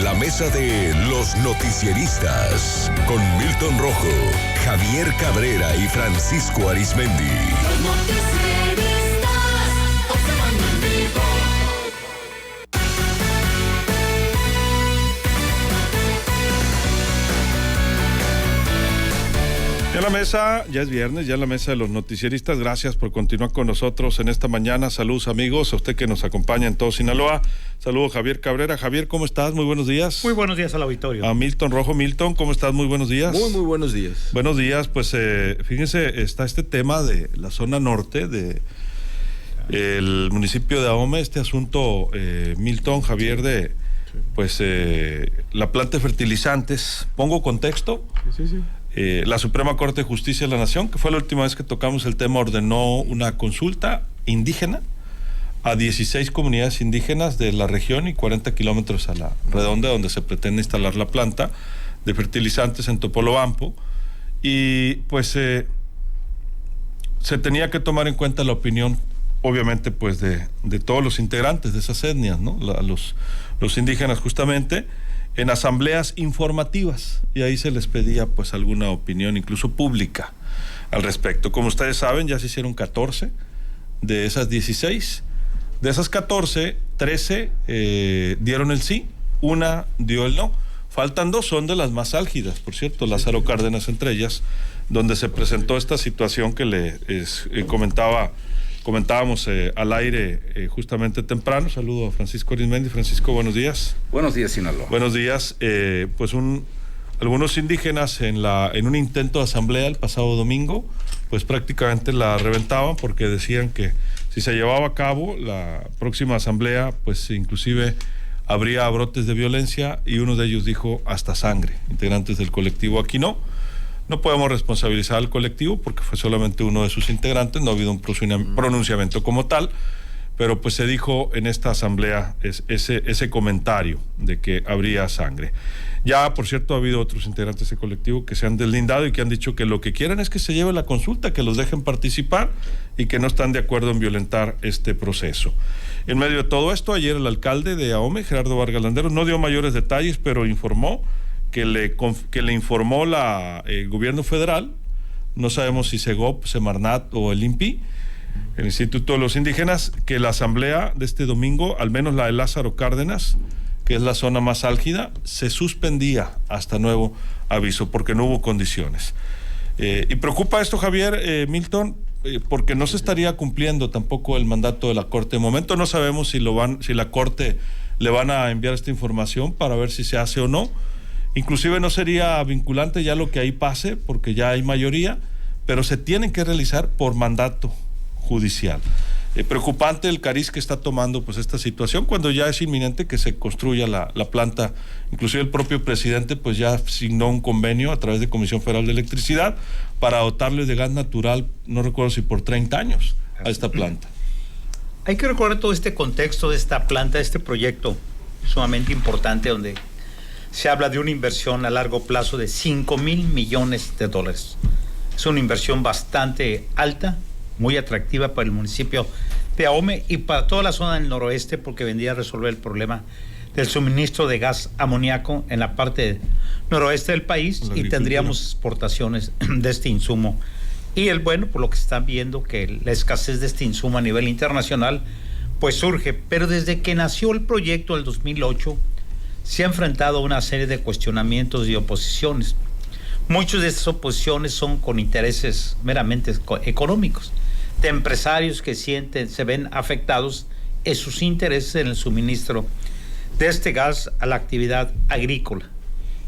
La mesa de los noticieristas con Milton Rojo, Javier Cabrera y Francisco Arizmendi. Los noticieristas, observando en vivo. Ya en la mesa, ya es viernes, ya en la mesa de los noticieristas. Gracias por continuar con nosotros en esta mañana. Saludos, amigos, a usted que nos acompaña en todo Sinaloa. Saludos, Javier Cabrera. Javier, ¿cómo estás? Muy buenos días. Muy buenos días al auditorio. A Milton Rojo. Milton, ¿cómo estás? Muy buenos días. Muy buenos días. Buenos días. Pues fíjense, está este tema de la zona norte de el municipio de Ahome, este asunto, Milton, Javier, de pues la planta de fertilizantes. ¿Pongo contexto? Sí. La Suprema Corte de Justicia de la Nación, que fue la última vez que tocamos el tema, ordenó una consulta indígena a 16 comunidades indígenas de la región y 40 kilómetros a la redonda, donde se pretende instalar la planta de fertilizantes en Topolobampo. Y pues se tenía que tomar en cuenta la opinión, obviamente, pues de todos los integrantes de esas etnias, ¿no? Los indígenas, justamente, en asambleas informativas, y ahí se les pedía pues alguna opinión, incluso pública, al respecto. Como ustedes saben, ya se hicieron 14 de esas 16. De esas 14, 13 dieron el sí, una dio el no. Faltan 2, son de las más álgidas, por cierto, Lázaro Cárdenas entre ellas, donde se presentó esta situación que comentábamos al aire justamente temprano. Saludo a Francisco Arizmendi. Francisco, buenos días. Buenos días, Sinaloa. Buenos días. Pues algunos indígenas en un intento de asamblea el pasado domingo, pues prácticamente la reventaban porque decían que si se llevaba a cabo la próxima asamblea, pues inclusive habría brotes de violencia, y uno de ellos dijo hasta sangre, integrantes del colectivo Aquino. No podemos responsabilizar al colectivo porque fue solamente uno de sus integrantes, no ha habido un pronunciamiento como tal, pero pues se dijo en esta asamblea ese comentario de que habría sangre. Ya, por cierto, ha habido otros integrantes de ese colectivo que se han deslindado y que han dicho que lo que quieren es que se lleve la consulta, que los dejen participar y que no están de acuerdo en violentar este proceso. En medio de todo esto, ayer el alcalde de Ahome, Gerardo Vargas Landeros, no dio mayores detalles, pero informó que le informó el gobierno federal, no sabemos si Segop, Semarnat o el INPI, el Instituto de los Indígenas, que la asamblea de este domingo, al menos la de Lázaro Cárdenas, que es la zona más álgida, se suspendía hasta nuevo aviso porque no hubo condiciones. Y preocupa esto, Javier, Milton, porque no se estaría cumpliendo tampoco el mandato de la Corte. De momento no sabemos si la Corte le van a enviar esta información para ver si se hace o no. Inclusive no sería vinculante ya lo que ahí pase, porque ya hay mayoría, pero se tienen que realizar por mandato judicial. Preocupante el cariz que está tomando pues esta situación, cuando ya es inminente que se construya la planta. Inclusive el propio presidente pues ya asignó un convenio a través de Comisión Federal de Electricidad para dotarle de gas natural, no recuerdo si por 30 años, a esta planta. Hay que recordar todo este contexto de esta planta, de este proyecto sumamente importante, donde se habla de una inversión a largo plazo de $5,000 millones. Es una inversión bastante alta, muy atractiva para el municipio de Ahome y para toda la zona del noroeste, porque vendría a resolver el problema del suministro de gas amoníaco en la parte noroeste del país, y tendríamos exportaciones de este insumo. Y por lo que se está viendo, que la escasez de este insumo a nivel internacional pues surge, pero desde que nació el proyecto del 2008 se ha enfrentado a una serie de cuestionamientos y oposiciones. Muchas de estas oposiciones son con intereses meramente económicos, de empresarios que se ven afectados en sus intereses en el suministro de este gas a la actividad agrícola.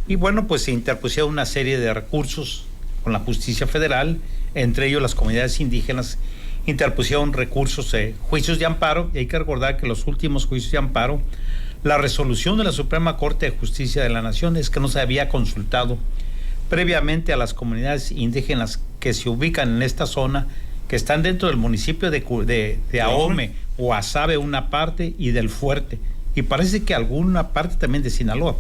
Y pues se interpusieron una serie de recursos con la justicia federal, entre ellos las comunidades indígenas interpusieron recursos, juicios de amparo, y hay que recordar que los últimos juicios de amparo, la resolución de la Suprema Corte de Justicia de la Nación es que no se había consultado previamente a las comunidades indígenas que se ubican en esta zona, que están dentro del municipio de Ahome, Guasave una parte, y del Fuerte, y parece que alguna parte también de Sinaloa.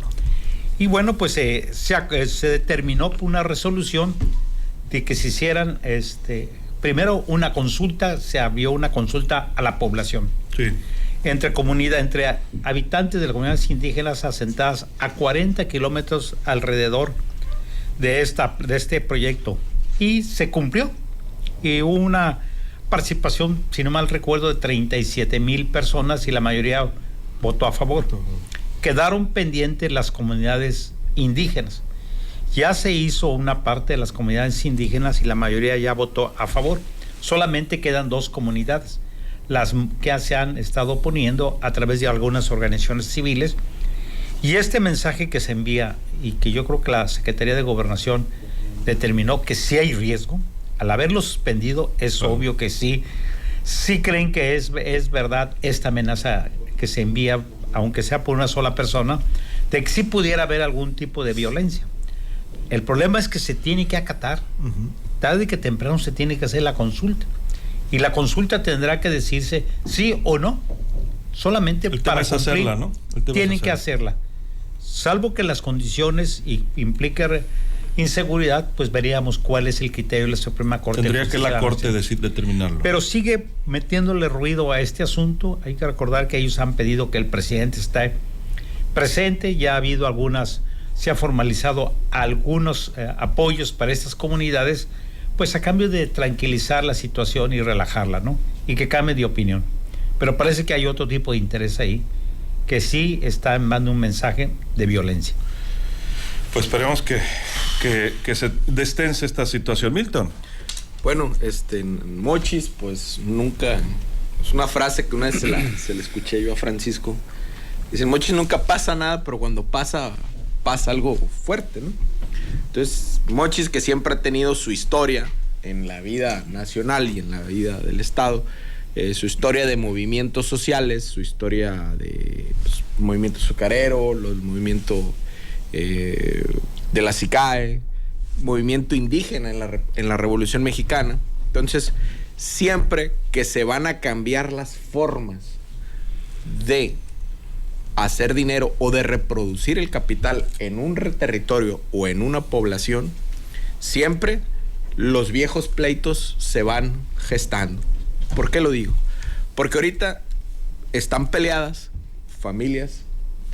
Y se determinó por una resolución de que se hicieran primero una consulta, se abrió una consulta a la población. Sí. entre habitantes de las comunidades indígenas asentadas a 40 kilómetros alrededor de este proyecto. Y se cumplió. Y hubo una participación, si no mal recuerdo, de 37,000 personas y la mayoría votó a favor. Quedaron pendientes las comunidades indígenas. Ya se hizo una parte de las comunidades indígenas y la mayoría ya votó a favor. Solamente quedan 2 comunidades, las que se han estado oponiendo a través de algunas organizaciones civiles. Y este mensaje que se envía, y que yo creo que la Secretaría de Gobernación determinó que sí hay riesgo, al haberlo suspendido, es obvio que sí creen que es verdad esta amenaza que se envía, aunque sea por una sola persona, de que sí pudiera haber algún tipo de violencia. El problema es que se tiene que acatar. Tarde que temprano se tiene que hacer la consulta. Y la consulta tendrá que decirse sí o no. Solamente para cumplir, hacerla, ¿no? Tienen que hacerla. Salvo que las condiciones impliquen inseguridad, pues veríamos cuál es el criterio de la Suprema Corte. Tendría que la Corte determinarlo. Pero sigue metiéndole ruido a este asunto. Hay que recordar que ellos han pedido que el presidente esté presente. Ya ha habido se ha formalizado algunos apoyos para estas comunidades, pues a cambio de tranquilizar la situación y relajarla, ¿no? Y que cambie de opinión. Pero parece que hay otro tipo de interés ahí, que sí está mandando un mensaje de violencia. Pues esperemos que se destense esta situación. Milton. Bueno, Mochis, pues nunca, es una frase que una vez se la escuché yo a Francisco. Dice, Mochis nunca pasa nada, pero cuando pasa algo fuerte, ¿no? Entonces, Mochis, que siempre ha tenido su historia en la vida nacional y en la vida del Estado, su historia de movimientos sociales, su historia de movimiento azucarero, los movimientos de la SICAE, movimiento indígena en la Revolución Mexicana. Entonces, siempre que se van a cambiar las formas de hacer dinero o de reproducir el capital en un territorio o en una población, siempre los viejos pleitos se van gestando. ¿Por qué lo digo? Porque ahorita están peleadas familias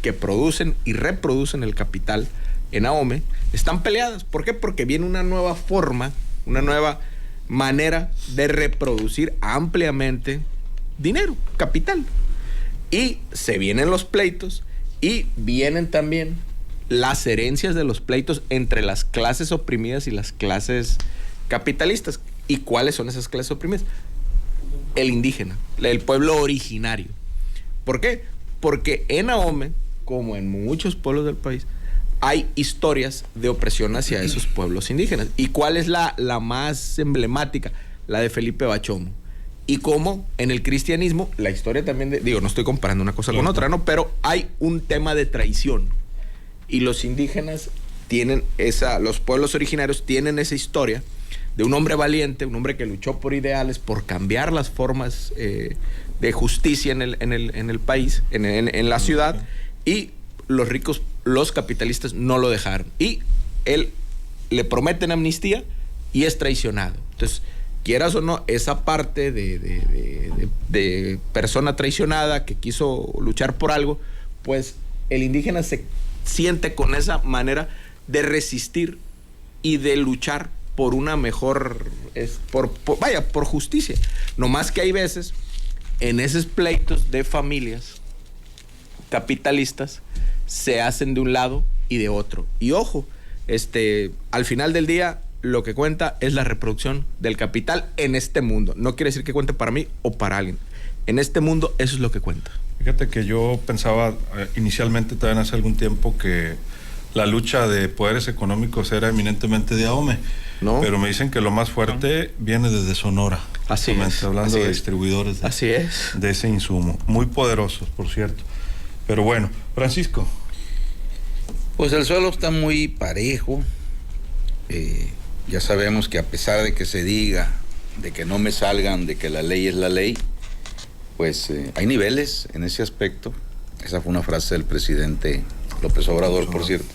que producen y reproducen el capital en Ahome, están peleadas. ¿Por qué? Porque viene una nueva forma, una nueva manera de reproducir ampliamente dinero, capital. Y se vienen los pleitos y vienen también las herencias de los pleitos entre las clases oprimidas y las clases capitalistas. ¿Y cuáles son esas clases oprimidas? El indígena, el pueblo originario. ¿Por qué? Porque en Ahome, como en muchos pueblos del país, hay historias de opresión hacia esos pueblos indígenas. ¿Y cuál es la más emblemática? La de Felipe Bachomo. Y como en el cristianismo, la historia también no estoy comparando una cosa con otra, ¿no? Pero hay un tema de traición. Y los indígenas tienen los pueblos originarios tienen esa historia de un hombre valiente, un hombre que luchó por ideales, por cambiar las formas de justicia en el país, en la ciudad, y los ricos, los capitalistas no lo dejaron. Y él le prometen amnistía y es traicionado. Entonces, quieras o no, esa parte de persona traicionada que quiso luchar por algo, pues el indígena se siente con esa manera de resistir y de luchar por una mejor, por justicia. No más que hay veces en esos pleitos de familias capitalistas se hacen de un lado y de otro. Y ojo, al final del día lo que cuenta es la reproducción del capital en este mundo. No quiere decir que cuente para mí o para alguien. En este mundo eso es lo que cuenta. Fíjate que yo pensaba inicialmente también hace algún tiempo que la lucha de poderes económicos era eminentemente de Ahome. No. Pero me dicen que lo más fuerte viene desde Sonora. Así es. Hablando de distribuidores de ese insumo. Muy poderosos, por cierto. Pero bueno, Francisco. Pues el suelo está muy parejo. Ya sabemos que a pesar de que se diga de que no me salgan, de que la ley es la ley, pues hay niveles en ese aspecto. Esa fue una frase del presidente López Obrador, por cierto.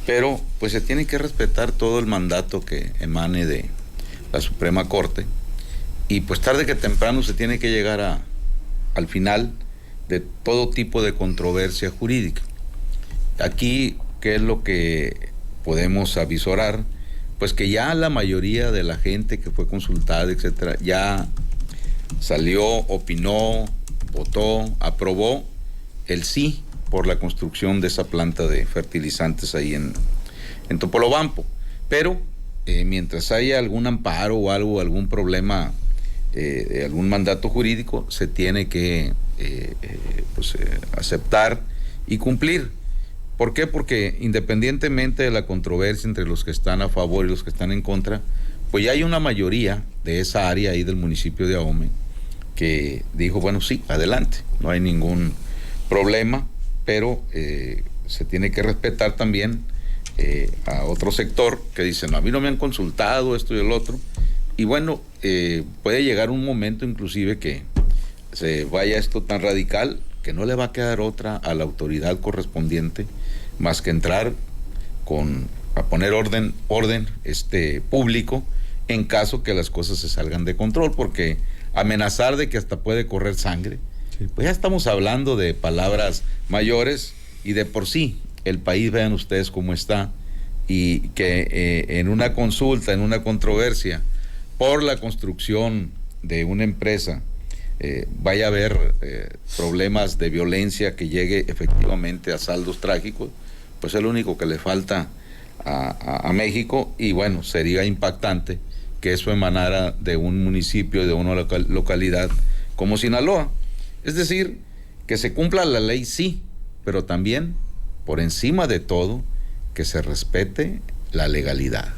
Pero pues se tiene que respetar todo el mandato que emane de la Suprema Corte. Y pues tarde que temprano se tiene que llegar al final de todo tipo de controversia jurídica. Aquí, ¿qué es lo que podemos avisorar? Pues que ya la mayoría de la gente que fue consultada, etcétera, ya salió, opinó, votó, aprobó el sí por la construcción de esa planta de fertilizantes ahí en Topolobampo. Pero mientras haya algún amparo o algo, algún problema, algún mandato jurídico, se tiene que aceptar y cumplir. ¿Por qué? Porque independientemente de la controversia entre los que están a favor y los que están en contra, pues ya hay una mayoría de esa área ahí del municipio de Ahome que dijo, bueno, sí, adelante, no hay ningún problema, pero se tiene que respetar también a otro sector que dice, no, a mí no me han consultado esto y el otro, y bueno, puede llegar un momento inclusive que se vaya esto tan radical que no le va a quedar otra a la autoridad correspondiente más que entrar a poner orden público en caso que las cosas se salgan de control, porque amenazar de que hasta puede correr sangre, sí, pues ya estamos hablando de palabras mayores, y de por sí el país, vean ustedes cómo está, y que en una consulta, en una controversia por la construcción de una empresa, vaya a haber problemas de violencia que llegue efectivamente a saldos trágicos, pues es lo único que le falta a México, y bueno, sería impactante que eso emanara de un municipio, de una localidad como Sinaloa. Es decir, que se cumpla la ley, sí, pero también, por encima de todo, que se respete la legalidad.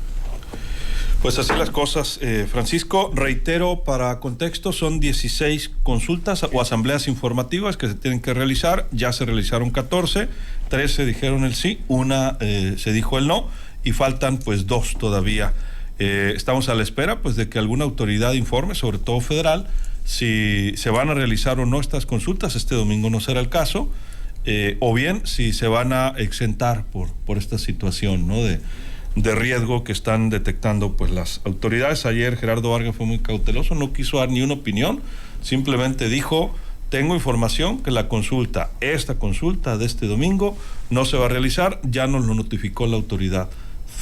Pues así las cosas, Francisco. Reitero, para contexto, son 16 consultas o asambleas informativas que se tienen que realizar. Ya se realizaron 14, 13 dijeron el sí, una se dijo el no, y faltan pues 2 todavía. Estamos a la espera pues de que alguna autoridad informe, sobre todo federal, si se van a realizar o no estas consultas. Este domingo no será el caso, o bien si se van a exentar por esta situación, ¿no?, de riesgo que están detectando pues las autoridades. Ayer Gerardo Vargas fue muy cauteloso, no quiso dar ni una opinión, simplemente dijo, tengo información que esta consulta de este domingo no se va a realizar, ya nos lo notificó la autoridad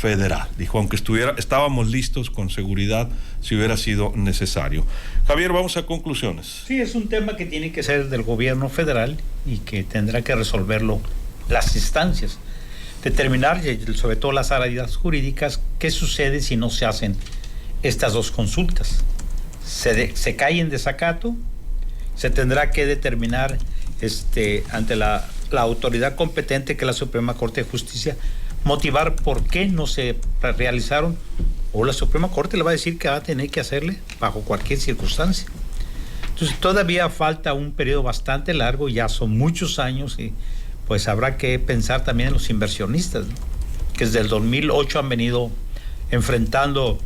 federal. Dijo, aunque estábamos listos con seguridad si hubiera sido necesario. Javier, vamos a conclusiones. Sí, es un tema que tiene que ser del gobierno federal y que tendrá que resolverlo las instancias. Determinar, sobre todo las áreas jurídicas, qué sucede si no se hacen estas 2 consultas. Se cae en desacato, se tendrá que determinar ante la autoridad competente, que es la Suprema Corte de Justicia, motivar por qué no se realizaron, o la Suprema Corte le va a decir que va a tener que hacerle bajo cualquier circunstancia. Entonces todavía falta un periodo bastante largo, ya son muchos años, y pues habrá que pensar también en los inversionistas, ¿no?, que desde el 2008 han venido enfrentando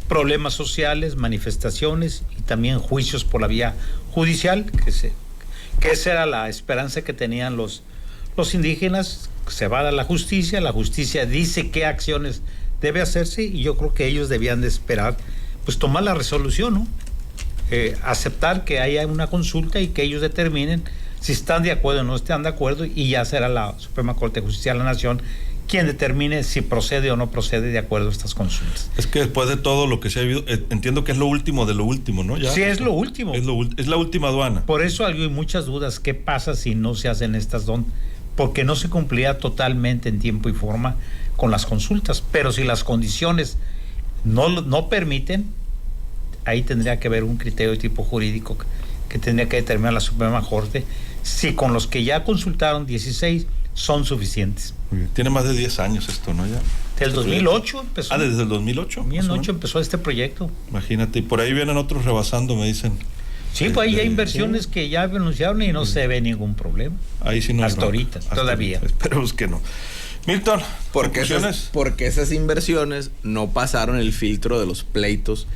problemas sociales, manifestaciones y también juicios por la vía judicial, que esa era la esperanza que tenían los indígenas. Se va a la justicia dice qué acciones debe hacerse, y yo creo que ellos debían de esperar, pues tomar la resolución, ¿no? Aceptar que haya una consulta y que ellos determinen si están de acuerdo o no están de acuerdo, y ya será la Suprema Corte de Justicia de la Nación quien determine si procede o no procede de acuerdo a estas consultas. Es que después de todo lo que se ha vivido, entiendo que es lo último de lo último, ¿no? Ya, sí, es lo último. Es la última aduana. Por eso hay muchas dudas. ¿Qué pasa si no se hacen estas porque no se cumplía totalmente en tiempo y forma con las consultas? Pero si las condiciones no permiten, ahí tendría que haber un criterio de tipo jurídico que tendría que determinar la Suprema Corte si con los que ya consultaron 16 son suficientes. Tiene más de 10 años esto, ¿no? Ya. Del 2008 empezó. ¿Desde el 2008? 2008 empezó este proyecto. Imagínate, y por ahí vienen otros rebasando, me dicen. Sí, pues ahí hay inversiones que ya anunciaron y no se ve ningún problema. Ahí sí no. Hasta ahorita, todavía. Esperemos que no. Milton, porque esas inversiones no pasaron el filtro de los pleitos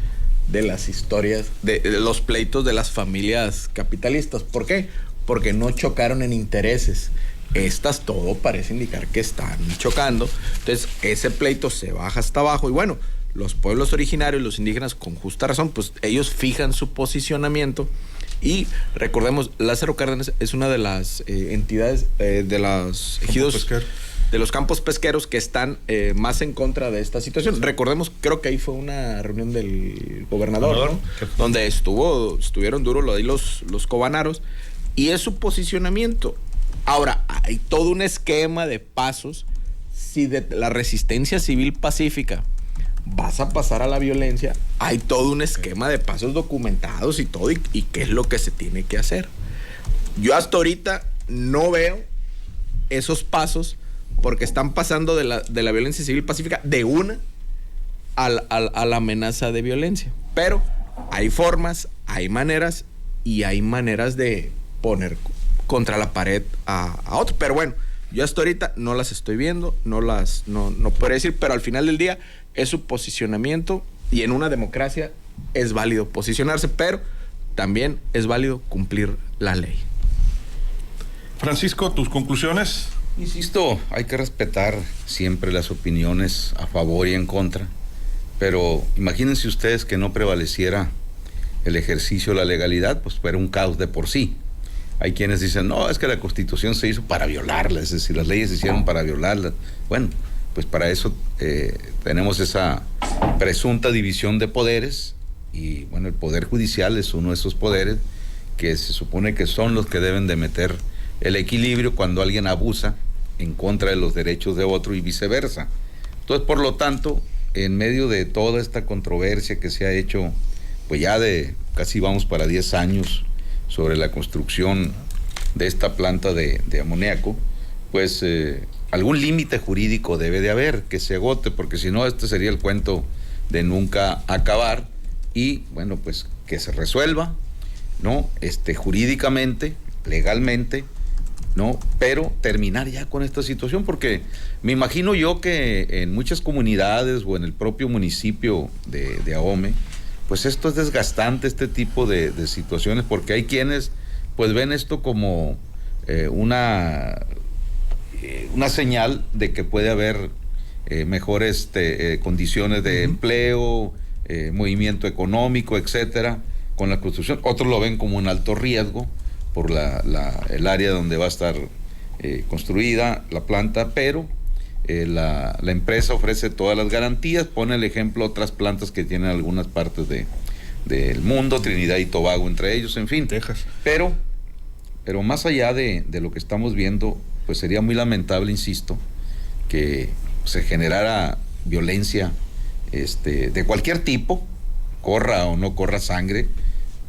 de las historias, de los pleitos de las familias capitalistas. ¿Por qué? Porque no chocaron en intereses. Estas todo parece indicar que están chocando. Entonces ese pleito se baja hasta abajo, y bueno, los pueblos originarios, los indígenas, con justa razón, pues ellos fijan su posicionamiento Y recordemos, Lázaro Cárdenas es una de las entidades de los ejidos, de los campos pesqueros que están más en contra de esta situación. Recordemos, creo que ahí fue una reunión del gobernador, ¿no? Donde estuvieron duros ahí los cobanaros, y es su posicionamiento. Ahora, hay todo un esquema de pasos. Si de la resistencia civil pacífica vas a pasar a la violencia, hay todo un esquema de pasos documentados y todo, y qué es lo que se tiene que hacer. Yo hasta ahorita no veo esos pasos, porque están pasando de la violencia civil pacífica de una a la amenaza de violencia. Pero hay formas, hay maneras, y hay maneras de poner contra la pared a otro. Pero bueno, yo hasta ahorita no las estoy viendo, no puedo decir, pero al final del día es su posicionamiento, y en una democracia es válido posicionarse, pero también es válido cumplir la ley. Francisco, ¿tus conclusiones? Insisto, hay que respetar siempre las opiniones a favor y en contra, pero imagínense ustedes que no prevaleciera el ejercicio de la legalidad, pues fuera un caos de por sí. Hay quienes dicen, no, es que la Constitución se hizo para violarla, es decir, las leyes se hicieron para violarla. Bueno, pues para eso tenemos esa presunta división de poderes, y bueno, el Poder Judicial es uno de esos poderes que se supone que son los que deben de meter el equilibrio cuando alguien abusa en contra de los derechos de otro y viceversa. Entonces, por lo tanto, en medio de toda esta controversia que se ha hecho, pues ya de casi vamos para 10 años sobre la construcción de esta planta de amoníaco, pues algún límite jurídico debe de haber, que se agote, porque si no, este sería el cuento de nunca acabar. Y bueno, pues que se resuelva, ¿no? Jurídicamente, legalmente, ¿no? Pero terminar ya con esta situación, porque me imagino yo que en muchas comunidades o en el propio municipio de Ahome, pues esto es desgastante, este tipo de situaciones, porque hay quienes pues ven esto como una señal de que puede haber mejores condiciones de empleo, movimiento económico, etcétera, con la construcción. Otros lo ven como un alto riesgo por el área donde va a estar construida la planta, pero la empresa ofrece todas las garantías. Pone el ejemplo otras plantas que tienen algunas partes del mundo, Trinidad y Tobago entre ellos, en fin. Texas. Pero más allá de lo que estamos viendo, pues sería muy lamentable, insisto, que se generara violencia de cualquier tipo, corra o no corra sangre.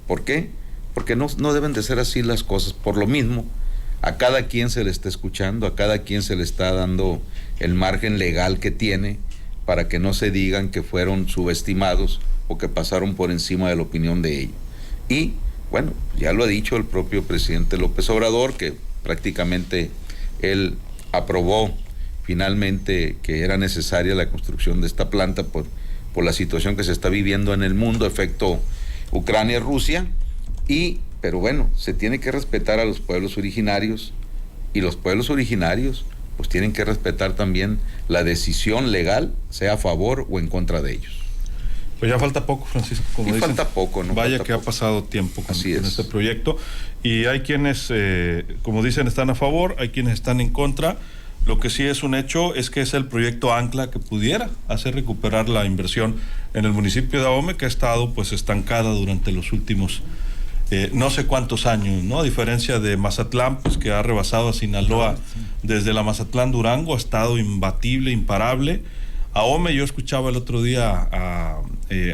¿Por qué? Porque no deben de ser así las cosas. Por lo mismo, a cada quien se le está escuchando, a cada quien se le está dando el margen legal que tiene para que no se digan que fueron subestimados o que pasaron por encima de la opinión de ellos. Y bueno, ya lo ha dicho el propio presidente López Obrador, que prácticamente él aprobó finalmente que era necesaria la construcción de esta planta por la situación que se está viviendo en el mundo, efecto Ucrania-Rusia. Pero bueno, se tiene que respetar a los pueblos originarios, y los pueblos originarios pues tienen que respetar también la decisión legal, sea a favor o en contra de ellos. Pues ya falta poco, Francisco, como dices. Falta poco, ¿no? Vaya falta que poco. Ha pasado tiempo con este proyecto, y hay quienes, como dicen, están a favor, hay quienes están en contra. Lo que sí es un hecho es que es el proyecto ancla que pudiera hacer recuperar la inversión en el municipio de Ahome, que ha estado pues estancada durante los últimos no sé cuántos años, ¿no? A diferencia de Mazatlán, pues que ha rebasado a Sinaloa desde la Mazatlán-Durango, ha estado imbatible, imparable. Ahome, yo escuchaba el otro día a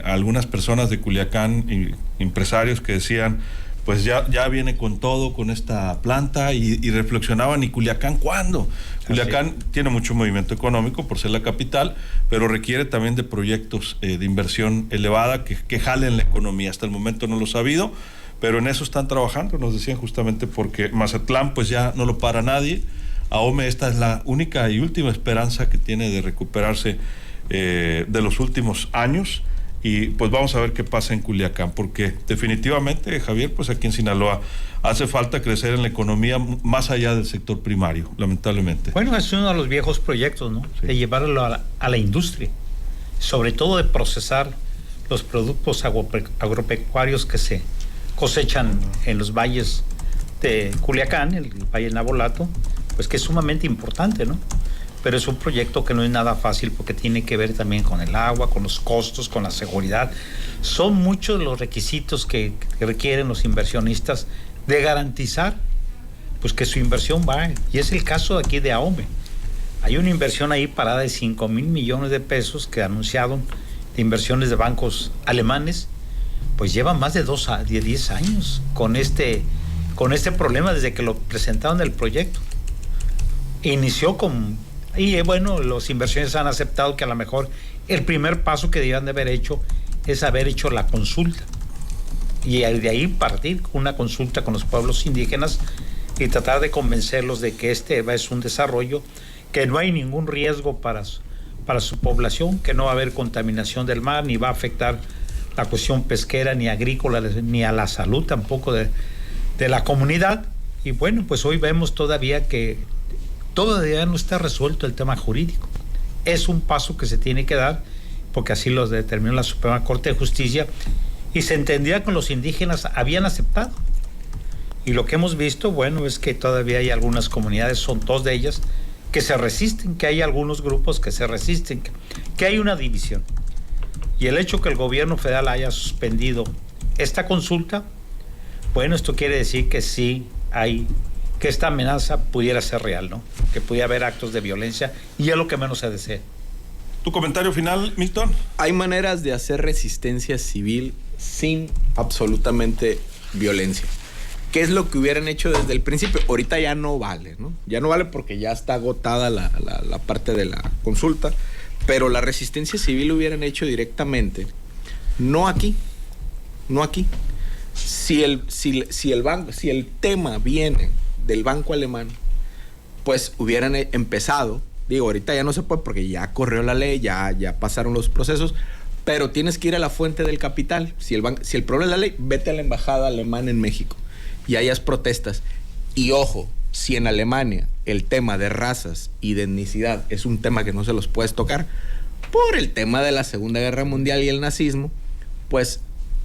algunas personas de Culiacán, empresarios que decían, pues ya viene con todo con esta planta, y reflexionaban, ¿y Culiacán cuándo? Culiacán tiene mucho movimiento económico por ser la capital, pero requiere también de proyectos de inversión elevada que jalen la economía. Hasta el momento no los ha habido, pero en eso están trabajando, nos decían, justamente porque Mazatlán pues ya no lo para nadie. Ahome, esta es la única y última esperanza que tiene de recuperarse de los últimos años, y pues vamos a ver qué pasa en Culiacán, porque definitivamente, Javier, pues aquí en Sinaloa hace falta crecer en la economía más allá del sector primario, lamentablemente. Bueno, es uno de los viejos proyectos, ¿no? Sí. De llevarlo a la industria, sobre todo de procesar los productos agropecuarios que se cosechan en los valles de Culiacán, el Valle Nabolato, pues que es sumamente importante, ¿no? Pero es un proyecto que no es nada fácil porque tiene que ver también con el agua, con los costos, con la seguridad. Son muchos los requisitos que requieren los inversionistas de garantizar pues que su inversión va. Y es el caso de aquí de AOME. Hay una inversión ahí parada de 5,000 millones de pesos que anunciaron de inversiones de bancos alemanes, pues llevan más de 10 años con este problema desde que lo presentaron el proyecto. Inició y bueno, los inversionistas han aceptado que a lo mejor el primer paso que debían de haber hecho es haber hecho la consulta. Y de ahí partir una consulta con los pueblos indígenas y tratar de convencerlos de que este es un desarrollo, que no hay ningún riesgo para su población, que no va a haber contaminación del mar, ni va a afectar la cuestión pesquera, ni agrícola, ni a la salud tampoco de la comunidad. Y bueno, pues hoy vemos todavía que todavía no está resuelto el tema jurídico. Es un paso que se tiene que dar, porque así lo determinó la Suprema Corte de Justicia, y se entendía que los indígenas habían aceptado. Y lo que hemos visto, bueno, es que todavía hay algunas comunidades, son 2 de ellas, que se resisten, que hay algunos grupos que se resisten, que hay una división. Y el hecho que el gobierno federal haya suspendido esta consulta, bueno, esto quiere decir que sí hay, que esta amenaza pudiera ser real, ¿no? Que pudiera haber actos de violencia, y es lo que menos se desea. ¿Tu comentario final, Milton? Hay maneras de hacer resistencia civil sin absolutamente violencia. ¿Qué es lo que hubieran hecho desde el principio? Ahorita ya no vale, ¿no? Ya no vale porque ya está agotada la parte de la consulta, pero la resistencia civil lo hubieran hecho directamente, no aquí. Si el tema viene del banco alemán, pues hubieran empezado. Digo, ahorita ya no se puede porque ya corrió la ley, ya pasaron los procesos, pero tienes que ir a la fuente del capital. Si el problema es la ley, vete a la embajada alemana en México y hayas protestas. Y ojo, si en Alemania el tema de razas y de etnicidad es un tema que no se los puedes tocar por el tema de la Segunda Guerra Mundial y el nazismo, pues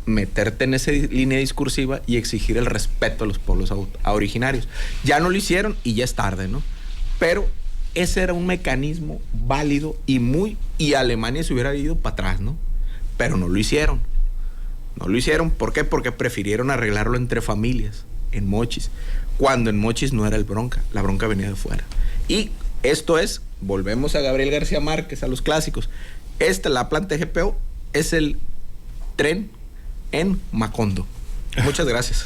meterte en esa línea discursiva y exigir el respeto a los pueblos originarios. Ya no lo hicieron y ya es tarde, ¿no? Pero ese era un mecanismo válido y Alemania se hubiera ido para atrás, ¿no? Pero no lo hicieron. ¿Por qué? Porque prefirieron arreglarlo entre familias, en Mochis, cuando en Mochis no era el bronca, la bronca venía de fuera. Y esto es, volvemos a Gabriel García Márquez, a los clásicos. La planta de GPO es el tren en Macondo. Muchas gracias.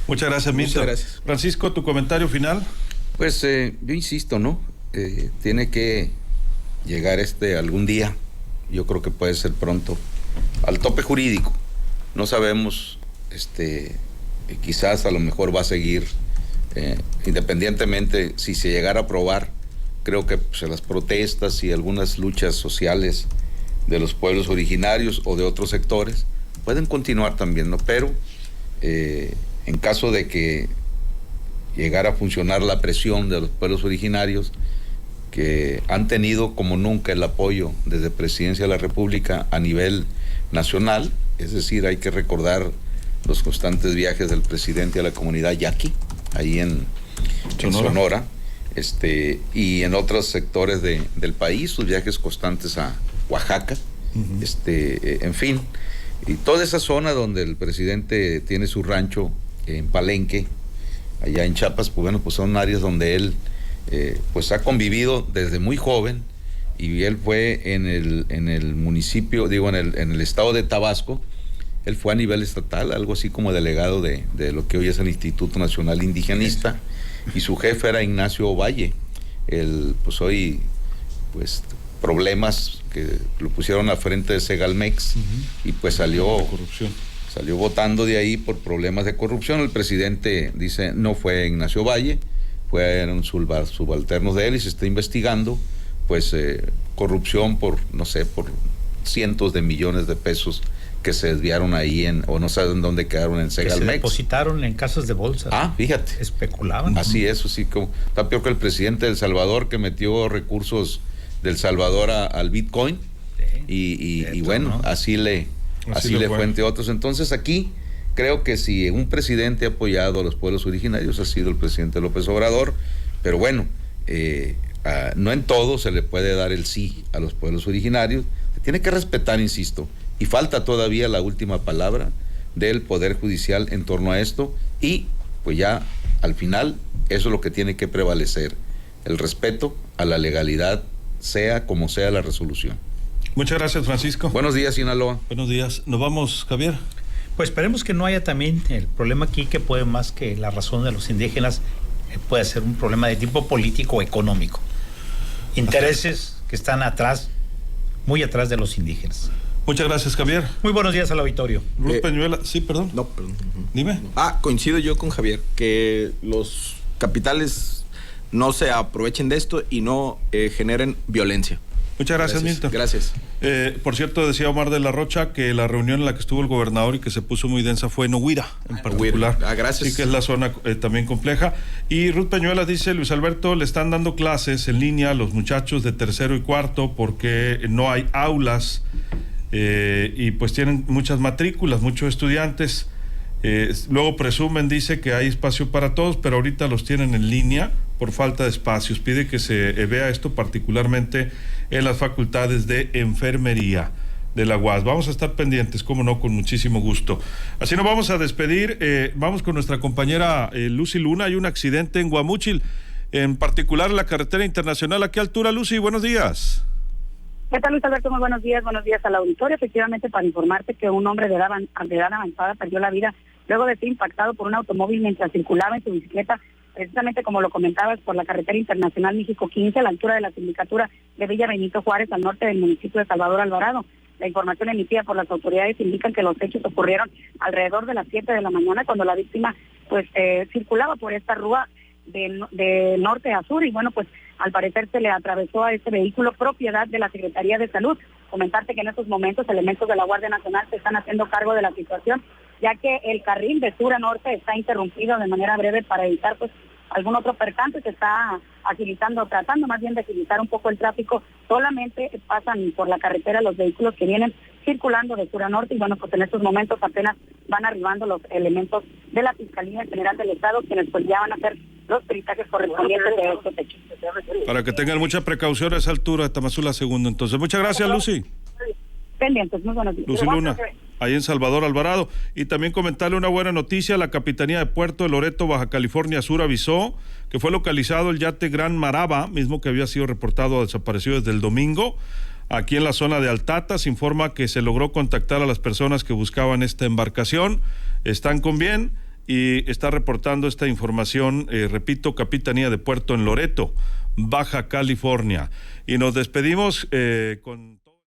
Muchas gracias, Milton. Muchas gracias. Francisco, ¿tu comentario final? Pues yo insisto, ¿no? Tiene que llegar algún día, yo creo que puede ser pronto, al tope jurídico. No sabemos, quizás a lo mejor va a seguir, independientemente si se llegara a aprobar, creo que pues, las protestas y algunas luchas sociales de los pueblos originarios o de otros sectores pueden continuar también, ¿no? Pero en caso de que llegara a funcionar la presión de los pueblos originarios, que han tenido como nunca el apoyo desde Presidencia de la República a nivel nacional, es decir, hay que recordar los constantes viajes del presidente a la comunidad yaqui, ahí en Sonora, y en otros sectores del país, sus viajes constantes a Oaxaca, en fin, y toda esa zona donde el presidente tiene su rancho en Palenque, allá en Chiapas, pues bueno, pues son áreas donde él pues ha convivido desde muy joven, y él fue en el municipio, en el estado de Tabasco, él fue a nivel estatal, algo así como delegado de lo que hoy es el Instituto Nacional Indigenista, y su jefe era Ignacio Valle, pues hoy, pues problemas que lo pusieron al frente de Segalmex, y pues salió votando de ahí por problemas de corrupción. El presidente dice, no fue Ignacio Valle, fueron subalternos de él, y se está investigando, pues, corrupción por cientos de millones de pesos que se desviaron ahí o no saben dónde quedaron en Segalmex. Que se depositaron en casas de bolsa. Ah, fíjate. Especulaban. Así es, así como está peor que el presidente de El Salvador, que metió recursos del Salvador al Bitcoin. Sí, y bueno, ¿no? así le fue entre otros. Entonces aquí Creo que si un presidente ha apoyado a los pueblos originarios ha sido el presidente López Obrador, pero bueno, no en todo se le puede dar el sí a los pueblos originarios. Se tiene que respetar, insisto, y falta todavía la última palabra del Poder Judicial en torno a esto, y pues ya al final eso es lo que tiene que prevalecer, el respeto a la legalidad, sea como sea la resolución. Muchas gracias, Francisco. Buenos días, Sinaloa. Buenos días. Nos vamos, Javier. Pues esperemos que no haya también el problema aquí, que puede más que la razón de los indígenas, puede ser un problema de tipo político o económico. Intereses que están atrás, muy atrás de los indígenas. Muchas gracias, Javier. Muy buenos días al auditorio. Ruth Peñuela, sí, perdón. No, perdón. Dime. Coincido yo con Javier, que los capitales no se aprovechen de esto y no generen violencia. Muchas gracias, Milton. Gracias. Por cierto, decía Omar de la Rocha que la reunión en la que estuvo el gobernador y que se puso muy densa fue en Oguira, en particular. Gracias. Sí, que es la zona también compleja. Y Ruth Peñuelas dice, Luis Alberto, le están dando clases en línea a los muchachos de tercero y cuarto porque no hay aulas y pues tienen muchas matrículas, muchos estudiantes. Luego presumen, dice que hay espacio para todos, pero ahorita los tienen en línea por falta de espacios. Pide que se vea esto particularmente en las facultades de enfermería de la UAS. Vamos a estar pendientes, cómo no, con muchísimo gusto. Así nos vamos a despedir. Vamos con nuestra compañera Lucy Luna. Hay un accidente en Guamúchil, en particular en la carretera internacional. ¿A qué altura, Lucy? Buenos días. ¿Qué tal, Luis Alberto? Muy buenos días al auditorio. Efectivamente, para informarte que un hombre de edad avanzada perdió la vida luego de ser impactado por un automóvil mientras circulaba en su bicicleta, precisamente como lo comentabas, por la carretera internacional México 15, a la altura de la sindicatura de Villa Benito Juárez, al norte del municipio de Salvador Alvarado. La información emitida por las autoridades indican que los hechos ocurrieron alrededor de las 7 de la mañana, cuando la víctima circulaba por esta rúa de norte a sur, y bueno, pues al parecer se le atravesó a este vehículo propiedad de la Secretaría de Salud. Comentarte que en estos momentos elementos de la Guardia Nacional se están haciendo cargo de la situación, ya que el carril de sur a norte está interrumpido de manera breve para evitar pues algún otro percance. Se está tratando más bien de agilizar un poco el tráfico. Solamente pasan por la carretera los vehículos que vienen circulando de sur a norte, y bueno, pues en estos momentos apenas van arribando los elementos de la Fiscalía General del Estado, quienes pues ya van a hacer los peritajes correspondientes de estos hechos. Para que tengan mucha precaución a esa altura de Tamazula Segundo. Entonces, muchas gracias, Lucy. Pendientes, muy buenos días. Lucy Luna, ahí en Salvador Alvarado. Y también comentarle una buena noticia: la Capitanía de Puerto de Loreto, Baja California Sur, avisó que fue localizado el yate Gran Maraba, mismo que había sido reportado desaparecido desde el domingo. Aquí en la zona de Altata se informa que se logró contactar a las personas que buscaban esta embarcación. Están con bien y está reportando esta información, repito, Capitanía de Puerto en Loreto, Baja California. Y nos despedimos con...